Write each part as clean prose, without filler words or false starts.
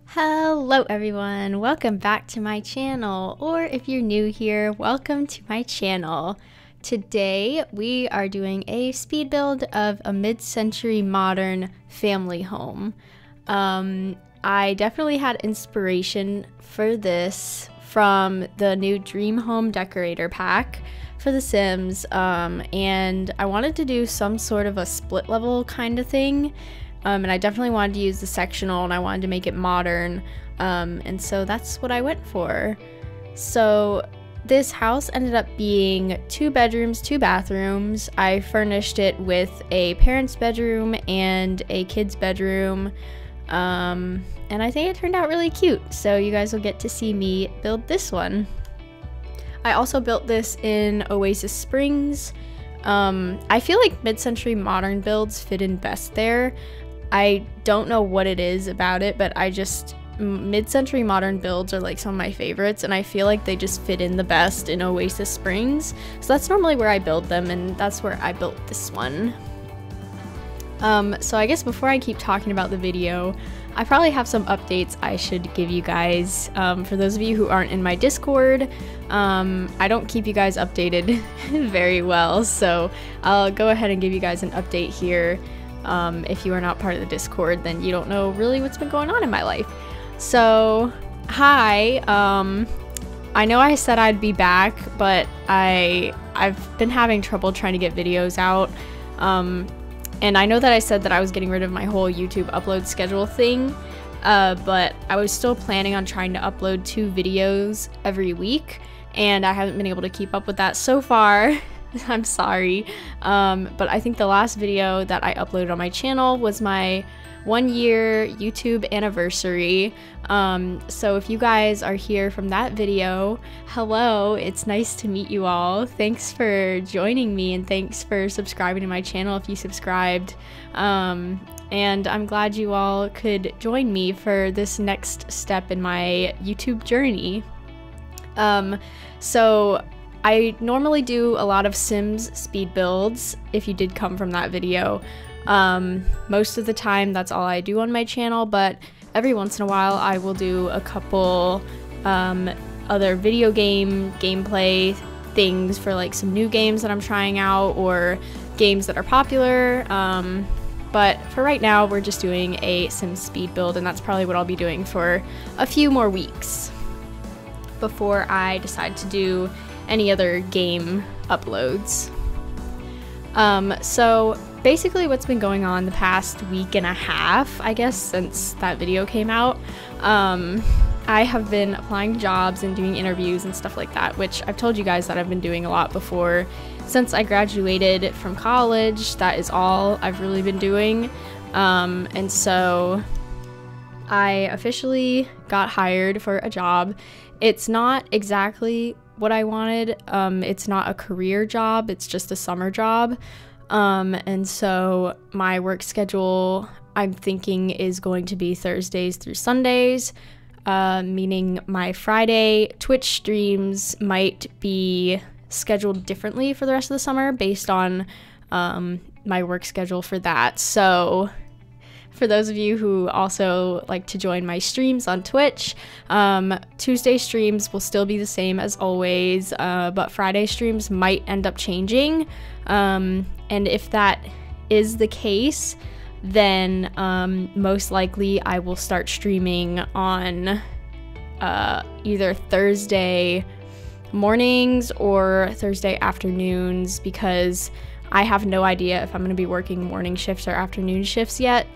Hello everyone, welcome back to my channel, or if you're new here, welcome to my channel. Today we are doing a speed build of a mid-century modern family home. I definitely had inspiration for this from the new Dream Home Decorator pack for The Sims, and I wanted to do some sort of a split level kind of thing. And I definitely wanted to use the sectional, and I wanted to make it modern, and so that's what I went for. So this house ended up being 2 bedrooms, 2 bathrooms. I furnished it with a parent's bedroom and a kid's bedroom, and I think it turned out really cute, so you guys will get to see me build this one. I also built this in Oasis Springs. I feel like mid-century modern builds fit in best there. I don't know what it is about it, but mid-century modern builds are like some of my favorites, and I feel like they just fit in the best in Oasis Springs. So that's normally where I build them, and that's where I built this one. So I guess before I keep talking about the video, I probably have some updates I should give you guys. For those of you who aren't in my Discord, I don't keep you guys updated very well, so I'll go ahead and give you guys an update here. If you are not part of the Discord, then you don't know really what's been going on in my life. So, hi, I know I said I'd be back, but I've been having trouble trying to get videos out, and I know that I said that I was getting rid of my whole YouTube upload schedule thing, but I was still planning on trying to upload 2 videos every week, and I haven't been able to keep up with that so far. I'm sorry, but I think the last video that I uploaded on my channel was my 1-year YouTube anniversary. So if you guys are here from that video, hello, it's nice to meet you all. Thanks for joining me, and thanks for subscribing to my channel if you subscribed. And I'm glad you all could join me for this next step in my YouTube journey. So I normally do a lot of Sims speed builds, if you did come from that video. Most of the time that's all I do on my channel, but every once in a while I will do a couple other video game gameplay things for like some new games that I'm trying out, or games that are popular. But for right now we're just doing a Sims speed build, and that's probably what I'll be doing for a few more weeks before I decide to do any other game uploads. So basically what's been going on the past week and a half, I guess, since that video came out, I have been applying to jobs and doing interviews and stuff like that, which I've told you guys that I've been doing a lot before. Since I graduated from college, that is all I've really been doing, and so I officially got hired for a job. It's not exactly what I wanted. It's not a career job, it's just a summer job. And so my work schedule, I'm thinking, is going to be Thursdays through Sundays, meaning my Friday Twitch streams might be scheduled differently for the rest of the summer based on my work schedule for that. So for those of you who also like to join my streams on Twitch, Tuesday streams will still be the same as always, but Friday streams might end up changing. And if that is the case, then most likely I will start streaming on either Thursday mornings or Thursday afternoons, because I have no idea if I'm going to be working morning shifts or afternoon shifts yet.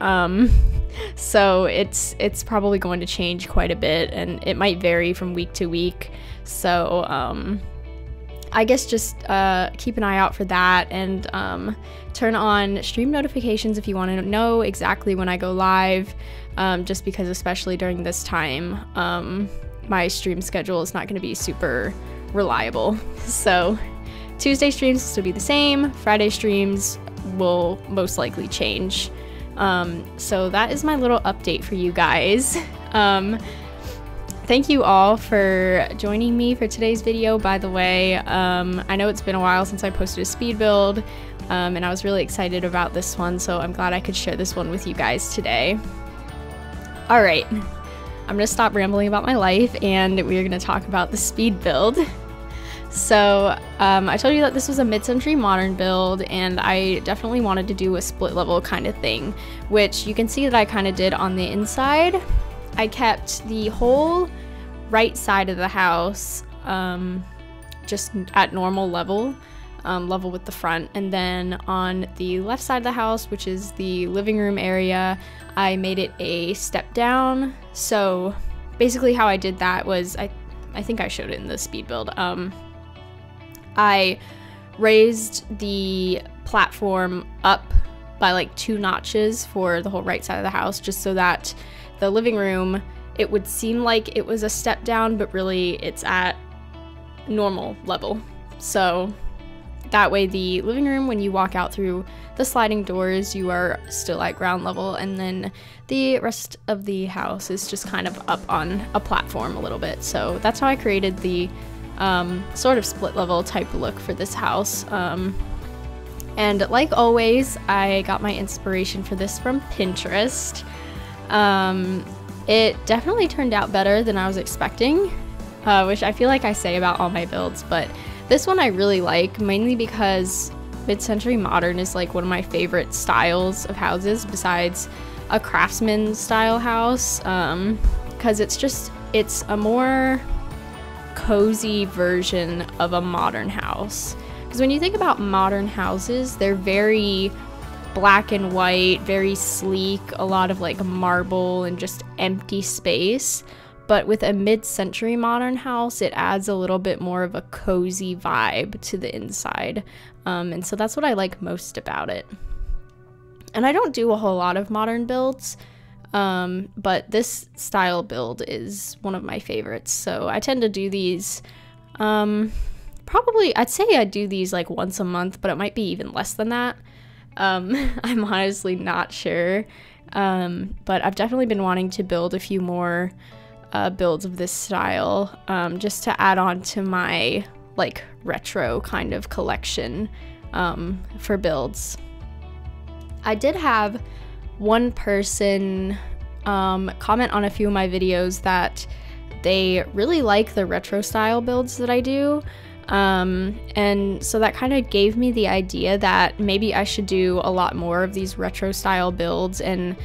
So it's probably going to change quite a bit, and it might vary from week to week. So I guess just keep an eye out for that, and turn on stream notifications if you want to know exactly when I go live, just because especially during this time, my stream schedule is not going to be super reliable. So Tuesday streams will still be the same, Friday streams will most likely change. So that is my little update for you guys. Thank you all for joining me for today's video, by the way. I know it's been a while since I posted a speed build. and I was really excited about this one, so I'm glad I could share this one with you guys today. Alright, I'm gonna stop rambling about my life, and we're gonna talk about the speed build. So I told you that this was a mid-century modern build, and I definitely wanted to do a split level kind of thing, which you can see that I kind of did on the inside. I kept the whole right side of the house just at normal level, level with the front, and then on the left side of the house, which is the living room area, I made it a step down. So basically how I did that was, I think I showed it in the speed build, I raised the platform up by like 2 notches for the whole right side of the house, just so that the living room, it would seem like it was a step down, but really it's at normal level. So that way the living room, when you walk out through the sliding doors, you are still at ground level, and then the rest of the house is just kind of up on a platform a little bit. So that's how I created the sort of split level type look for this house. And like always, I got my inspiration for this from Pinterest. It definitely turned out better than I was expecting, which I feel like I say about all my builds, but this one I really like, mainly because mid-century modern is like one of my favorite styles of houses besides a craftsman style house, because it's a more cozy version of a modern house. Because when you think about modern houses, they're very black and white, very sleek, a lot of like marble and just empty space. But with a mid-century modern house, it adds a little bit more of a cozy vibe to the inside. And so that's what I like most about it. And I don't do a whole lot of modern builds, but this style build is one of my favorites. So I tend to do these, probably, I'd say I do these like once a month, but it might be even less than that. I'm honestly not sure. But I've definitely been wanting to build a few more builds of this style, just to add on to my like retro kind of collection for builds. I did have one person comment on a few of my videos that they really like the retro style builds that I do, and so that kind of gave me the idea that maybe I should do a lot more of these retro style builds, and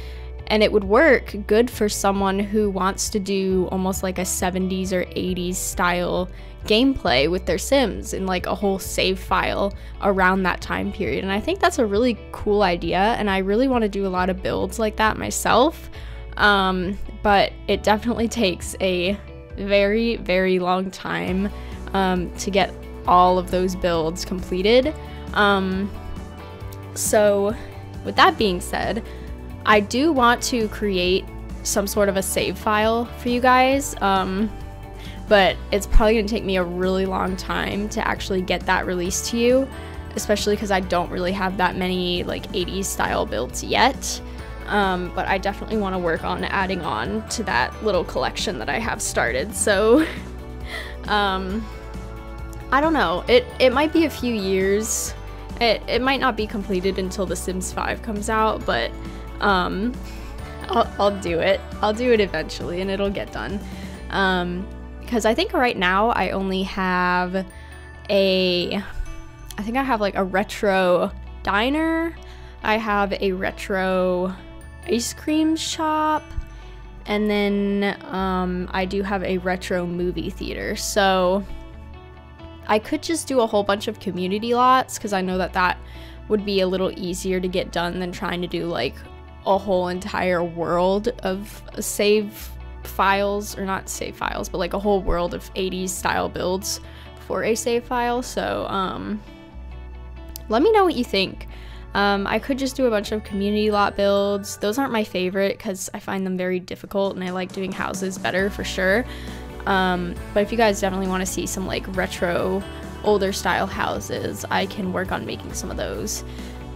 it would work good for someone who wants to do almost like a 70s or 80s style gameplay with their Sims and like a whole save file around that time period. And I think that's a really cool idea, and I really want to do a lot of builds like that myself, but it definitely takes a very, very long time to get all of those builds completed. So with that being said, I do want to create some sort of a save file for you guys, but it's probably going to take me a really long time to actually get that released to you, especially because I don't really have that many like 80s style builds yet, but I definitely want to work on adding on to that little collection that I have started. So I don't know, it might be a few years, it might not be completed until The Sims 5 comes out, but I'll do it. I'll do it eventually, and it'll get done. Because I think right now I only have I think I have like a retro diner, I have a retro ice cream shop, and then I do have a retro movie theater. So I could just do a whole bunch of community lots, because I know that would be a little easier to get done than trying to do like a whole entire world of save files, or not save files, but like a whole world of 80s style builds for a save file. So let me know what you think. I could just do a bunch of community lot builds. Those aren't my favorite because I find them very difficult, and I like doing houses better for sure. But if you guys definitely want to see some like retro older style houses, I can work on making some of those.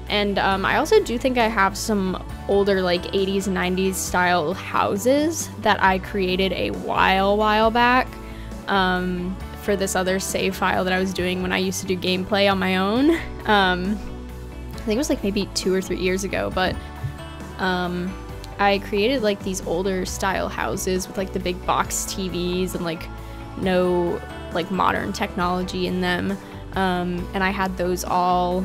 And I also do think I have some older like 80s and 90s style houses that I created a while back for this other save file that I was doing when I used to do gameplay on my own. think it was like maybe 2 or 3 years ago, but I created like these older style houses with like the big box TVs and like no like modern technology in them. And I had those all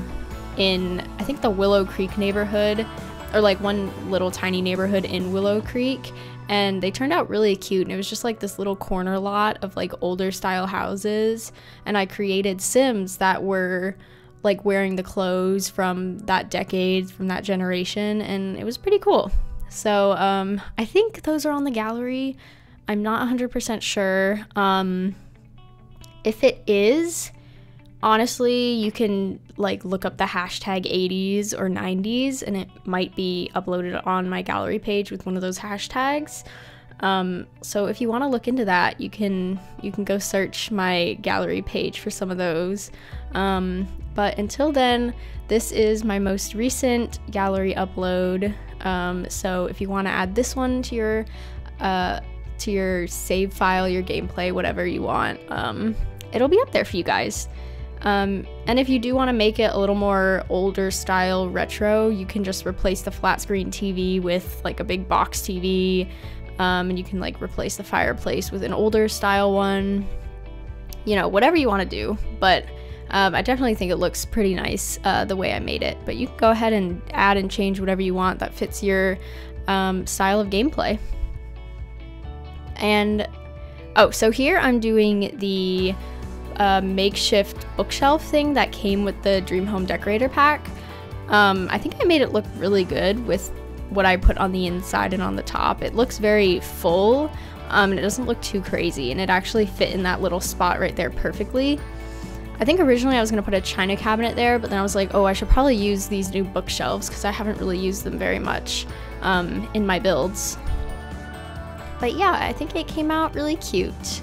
in, I think, the Willow Creek neighborhood, or like one little tiny neighborhood in Willow Creek, and they turned out really cute. And it was just like this little corner lot of like older style houses, and I created Sims that were like wearing the clothes from that decade, from that generation, and it was pretty cool. So I think those are on the gallery. I'm not 100% sure. If it is, honestly, you can like look up the hashtag 80s or 90s, and it might be uploaded on my gallery page with one of those hashtags. So if you want to look into that, you can go search my gallery page for some of those. But until then, this is my most recent gallery upload. So if you want to add this one to your save file, your gameplay, whatever you want, it'll be up there for you guys. And if you do want to make it a little more older style retro, you can just replace the flat screen TV with like a big box TV, and you can like replace the fireplace with an older style one, you know, whatever you want to do. But I definitely think it looks pretty nice the way I made it, but you can go ahead and add and change whatever you want that fits your style of gameplay. And oh, so here I'm doing the makeshift bookshelf thing that came with the Dream Home Decorator pack. I think I made it look really good with what I put on the inside and on the top. It looks very full, and it doesn't look too crazy, and it actually fit in that little spot right there perfectly. I think originally I was going to put a china cabinet there, but then I was like, oh, I should probably use these new bookshelves because I haven't really used them very much in my builds. But yeah, I think it came out really cute.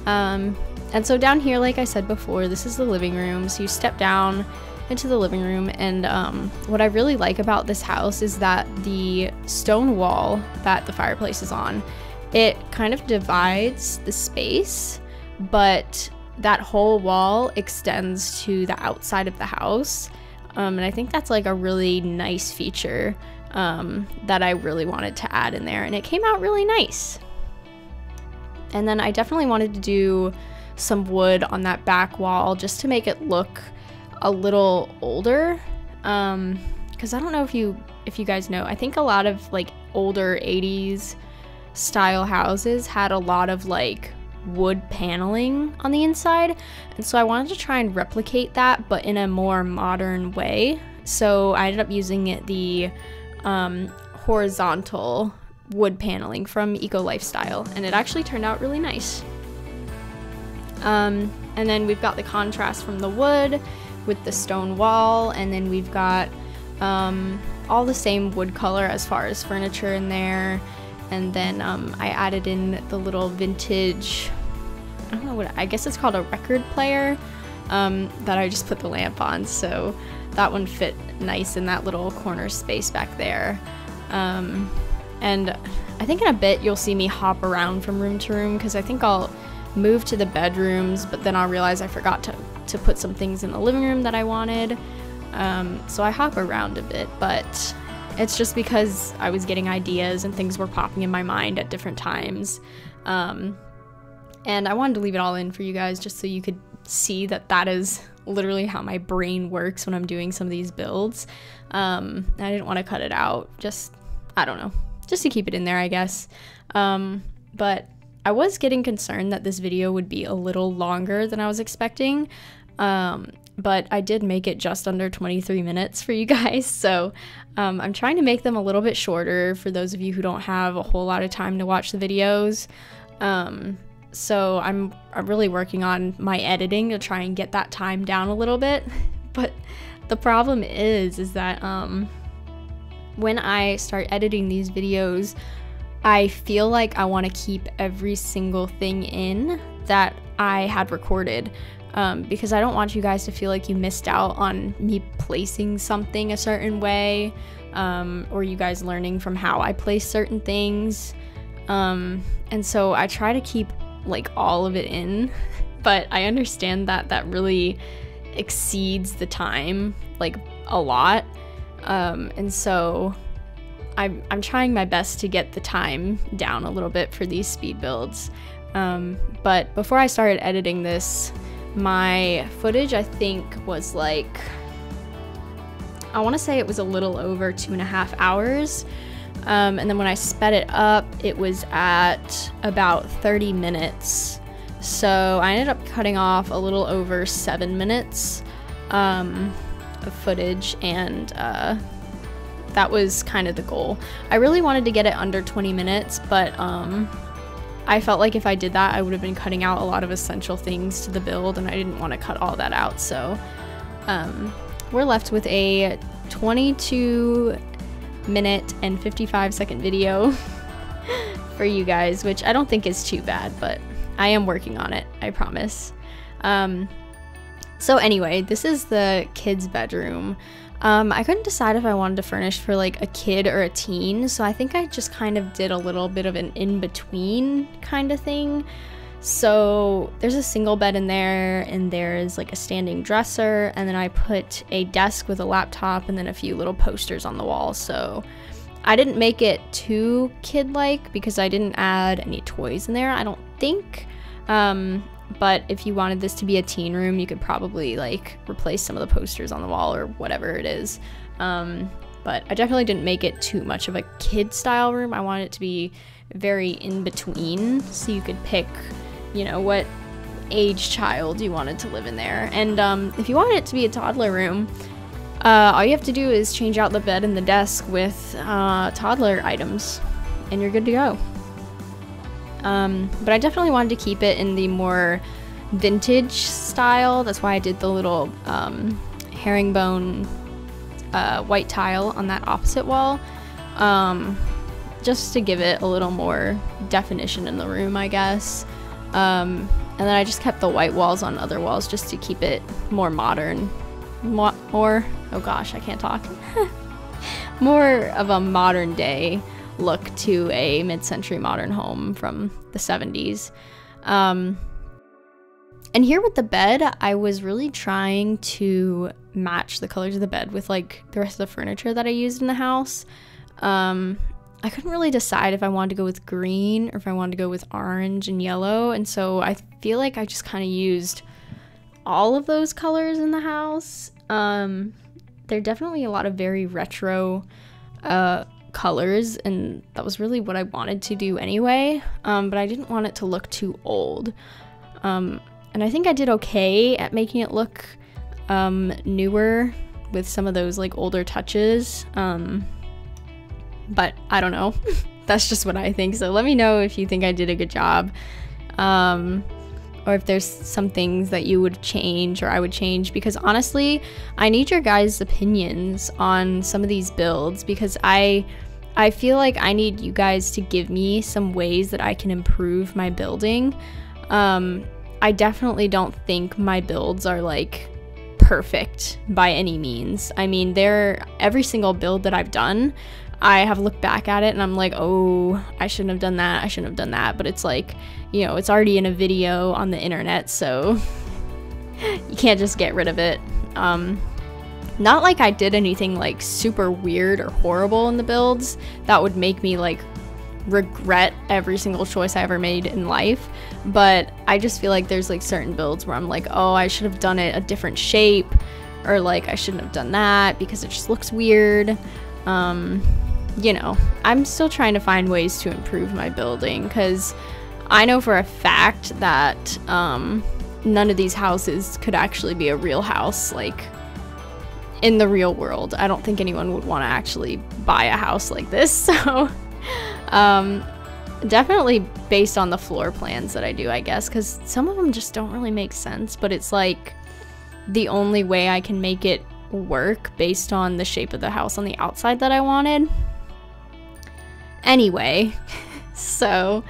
And so down here, like I said before, this is the living room. So you step down into the living room, and what I really like about this house is that the stone wall that the fireplace is on, it kind of divides the space, but that whole wall extends to the outside of the house. And I think that's like a really nice feature that I really wanted to add in there, and it came out really nice. And then I definitely wanted to do some wood on that back wall just to make it look a little older, because I don't know if you guys know, I think a lot of like older 80s style houses had a lot of like wood paneling on the inside, and so I wanted to try and replicate that but in a more modern way. So I ended up using the horizontal wood paneling from Eco Lifestyle, and it actually turned out really nice. And then we've got the contrast from the wood with the stone wall, and then we've got all the same wood color as far as furniture in there. And then I added in the little vintage, I don't know what, I guess it's called a record player, that I just put the lamp on, so that one fit nice in that little corner space back there. And I think in a bit you'll see me hop around from room to room, because I think I'll move to the bedrooms, but then I'll realize I forgot to put some things in the living room that I wanted. So I hop around a bit, but it's just because I was getting ideas and things were popping in my mind at different times. And I wanted to leave it all in for you guys just so you could see that that is literally how my brain works when I'm doing some of these builds. I didn't want to cut it out, just, I don't know, just to keep it in there, I guess. But I was getting concerned that this video would be a little longer than I was expecting. But I did make it just under 23 minutes for you guys, so I'm trying to make them a little bit shorter for those of you who don't have a whole lot of time to watch the videos. So I'm really working on my editing to try and get that time down a little bit. But the problem is that when I start editing these videos, I feel like I want to keep every single thing in that I had recorded. Because I don't want you guys to feel like you missed out on me placing something a certain way, or you guys learning from how I place certain things. And so I try to keep like all of it in, but I understand that that really exceeds the time, like a lot, and so I'm trying my best to get the time down a little bit for these speed builds. But before I started editing this, my footage I think was like, I want to say it was a little over 2.5 hours. And then when I sped it up, it was at about 30 minutes. So I ended up cutting off a little over 7 minutes of footage, and that was kind of the goal. I really wanted to get it under 20 minutes, but I felt like if I did that, I would have been cutting out a lot of essential things to the build, and I didn't want to cut all that out. So we're left with a 22-minute and 55-second video for you guys, which I don't think is too bad, but I am working on it, I promise. So anyway, this is the kids' bedroom. I couldn't decide if I wanted to furnish for like a kid or a teen, so I think I just kind of did a little bit of an in-between kind of thing. So there's a single bed in there, and there's like a standing dresser, and then I put a desk with a laptop and then a few little posters on the wall. So I didn't make it too kid-like because I didn't add any toys in there, I don't think. But if you wanted this to be a teen room, you could probably like replace some of the posters on the wall or whatever it is. But I definitely didn't make it too much of a kid style room. I wanted it to be very in between, so you could pick, you know, what age child you wanted to live in there. And if you wanted it to be a toddler room, all you have to do is change out the bed and the desk with toddler items, and you're good to go. But I definitely wanted to keep it in the more vintage style. That's why I did the little herringbone white tile on that opposite wall, just to give it a little more definition in the room, I guess. And then I just kept the white walls on other walls just to keep it more modern, more, oh gosh, I can't talk, more of a modern day look to a mid-century modern home from the 70s. And here with the bed, I was really trying to match the colors of the bed with like the rest of the furniture that I used in the house. I couldn't really decide if I wanted to go with green or if I wanted to go with orange and yellow, and so I feel like I just kind of used all of those colors in the house. There are definitely a lot of very retro colors, and that was really what I wanted to do anyway, but I didn't want it to look too old. And I think I did okay at making it look newer with some of those like older touches, but I don't know. That's just what I think, so let me know if you think I did a good job, or if there's some things that you would change or I would change, because honestly I need your guys' opinions on some of these builds, because I feel like I need you guys to give me some ways that I can improve my building. I definitely don't think my builds are like perfect by any means. I mean, every single build that I've done, I have looked back at it and I'm like, oh, I shouldn't have done that, I shouldn't have done that, but it's like, you know, it's already in a video on the internet, so you can't just get rid of it. Not like I did anything like super weird or horrible in the builds that would make me like regret every single choice I ever made in life, but I just feel like there's like certain builds where I'm like, oh, I should have done it a different shape, or like I shouldn't have done that because it just looks weird. You know, I'm still trying to find ways to improve my building, because I know for a fact that none of these houses could actually be a real house, like in the real world. I don't think anyone would want to actually buy a house like this, so definitely based on the floor plans that I do, I guess, because some of them just don't really make sense, but it's like the only way I can make it work based on the shape of the house on the outside that I wanted. Anyway, so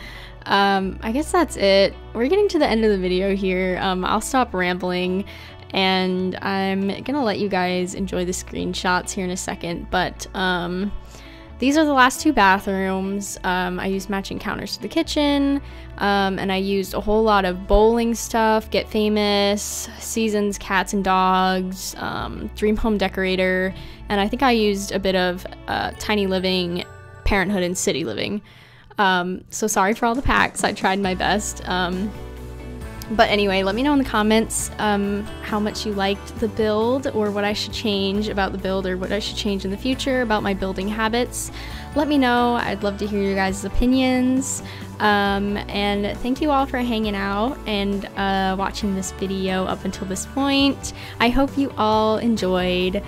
I guess that's it. We're getting to the end of the video here. I'll stop rambling, and I'm gonna let you guys enjoy the screenshots here in a second, but these are the last 2 bathrooms. I used matching counters to the kitchen, and I used a whole lot of bowling stuff, Get Famous, Seasons, Cats and Dogs, Dream Home Decorator, and I think I used a bit of Tiny Living, Parenthood, and City Living. So sorry for all the packs, I tried my best. But anyway, let me know in the comments how much you liked the build, or what I should change about the build, or what I should change in the future about my building habits. Let me know. I'd love to hear your guys' opinions. And thank you all for hanging out and watching this video up until this point. I hope you all enjoyed.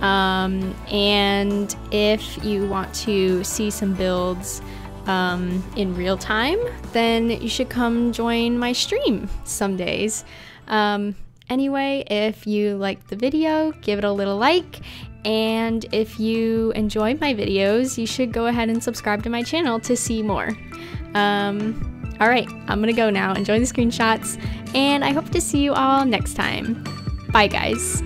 And if you want to see some builds in real time, then you should come join my stream some days. Anyway, if you liked the video, give it a little like, and if you enjoy my videos, you should go ahead and subscribe to my channel to see more. Alright, I'm gonna go now. Enjoy the screenshots, and I hope to see you all next time. Bye guys.